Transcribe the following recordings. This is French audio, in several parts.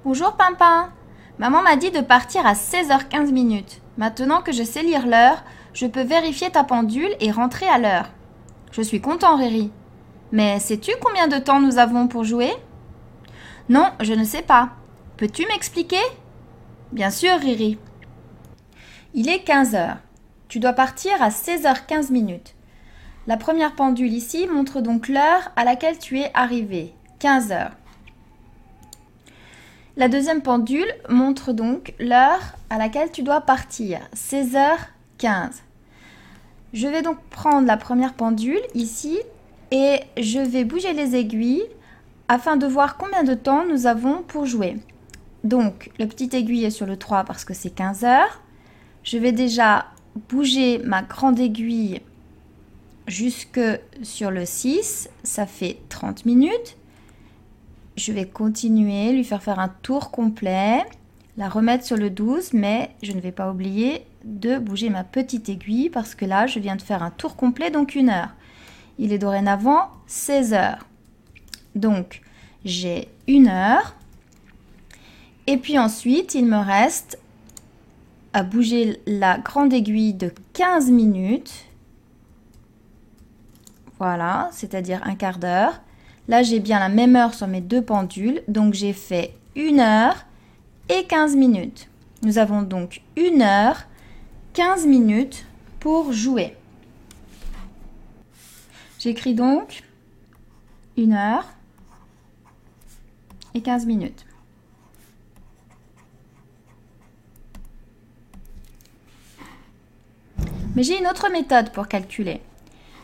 Bonjour Pimpin. Maman m'a dit de partir à 16h15 minutes. Maintenant que je sais lire l'heure, je peux vérifier ta pendule et rentrer à l'heure. Je suis content, Riri. Mais sais-tu combien de temps nous avons pour jouer? Non, je ne sais pas. Peux-tu m'expliquer? Bien sûr, Riri. Il est 15h. Tu dois partir à 16h15 minutes. La première pendule ici montre donc l'heure à laquelle tu es arrivé, 15h. La deuxième pendule montre donc l'heure à laquelle tu dois partir, 16h15. Je vais donc prendre la première pendule ici et je vais bouger les aiguilles afin de voir combien de temps nous avons pour jouer. Donc, le petit aiguille est sur le 3 parce que c'est 15h. Je vais déjà bouger ma grande aiguille jusque sur le 6, ça fait 30 minutes. Je vais continuer, lui faire un tour complet, la remettre sur le 12, mais je ne vais pas oublier de bouger ma petite aiguille parce que là, je viens de faire un tour complet, donc 1 heure. Il est dorénavant 16h. Donc, j'ai 1 heure. Et puis ensuite, il me reste à bouger la grande aiguille de 15 minutes. Voilà, c'est-à-dire un quart d'heure. Là, j'ai bien la même heure sur mes deux pendules. Donc, j'ai fait 1 heure et 15 minutes. Nous avons donc 1 heure, 15 minutes pour jouer. J'écris donc 1 heure et 15 minutes. Mais j'ai une autre méthode pour calculer.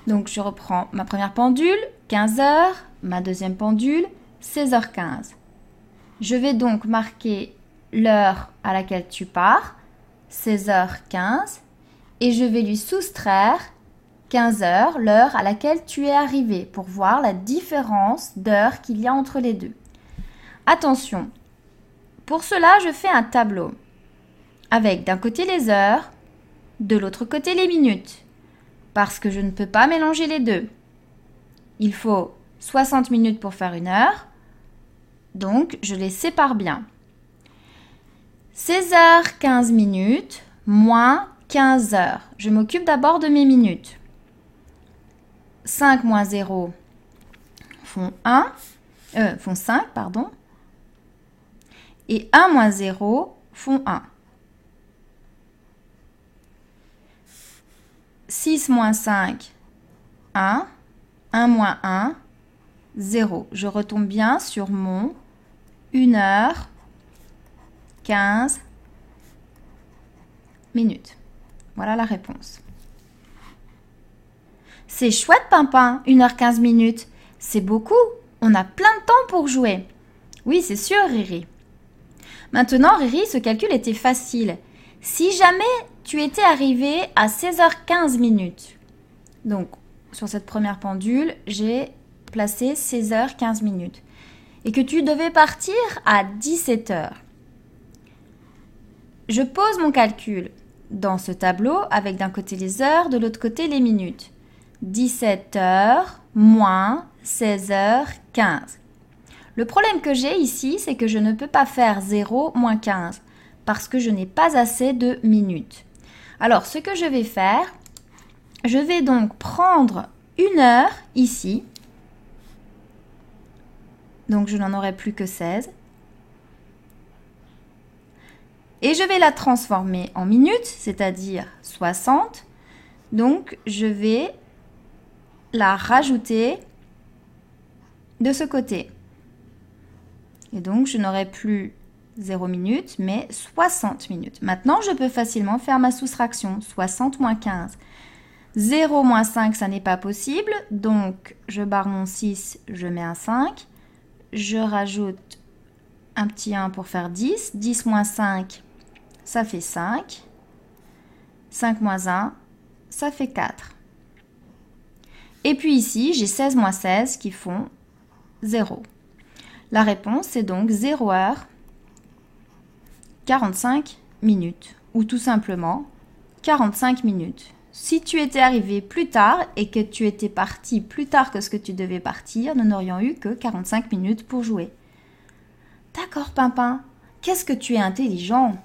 Donc, je reprends ma première pendule, 15h, ma deuxième pendule, 16h15. Je vais donc marquer l'heure à laquelle tu pars, 16h15, et je vais lui soustraire 15h, l'heure à laquelle tu es arrivé, pour voir la différence d'heure qu'il y a entre les deux. Attention, pour cela, je fais un tableau avec d'un côté les heures, de l'autre côté les minutes, parce que je ne peux pas mélanger les deux. Il faut 60 minutes pour faire 1 heure, donc je les sépare bien. 16h15 minutes moins 15 heures. Je m'occupe d'abord de mes minutes. 5 moins 0 font 5, pardon. Et 1 moins 0 font 1. 6 moins 5, 1. 1 moins 1, 0. Je retombe bien sur mon 1 heure, 15 minutes. Voilà la réponse. C'est chouette, Pimpin, 1 heure 15 minutes. C'est beaucoup. On a plein de temps pour jouer. Oui, c'est sûr, Riri. Maintenant, Riri, ce calcul était facile. Si jamais tu étais arrivé à 16h15 minutes, donc sur cette première pendule, j'ai placé 16h15 minutes, et que tu devais partir à 17h, je pose mon calcul dans ce tableau avec d'un côté les heures, de l'autre côté les minutes. 17h moins 16h15. Le problème que j'ai ici, c'est que je ne peux pas faire 0 moins 15 parce que je n'ai pas assez de minutes. Alors, ce que je vais faire, je vais donc prendre 1 heure ici. Donc, je n'en aurai plus que 16. Et je vais la transformer en minutes, c'est-à-dire 60. Donc, je vais la rajouter de ce côté. Et donc, je n'aurai plus 0 minutes, mais 60 minutes. Maintenant, je peux facilement faire ma soustraction. 60 moins 15. 0 moins 5, ça n'est pas possible. Donc, je barre mon 6, je mets un 5. Je rajoute un petit 1 pour faire 10. 10 moins 5, ça fait 5. 5 moins 1, ça fait 4. Et puis ici, j'ai 16 moins 16 qui font 0. La réponse, c'est donc 0 heure 45 minutes, ou tout simplement 45 minutes. Si tu étais arrivé plus tard et que tu étais parti plus tard que ce que tu devais partir, nous n'aurions eu que 45 minutes pour jouer. D'accord, Pimpin, Qu'est-ce que tu es intelligent.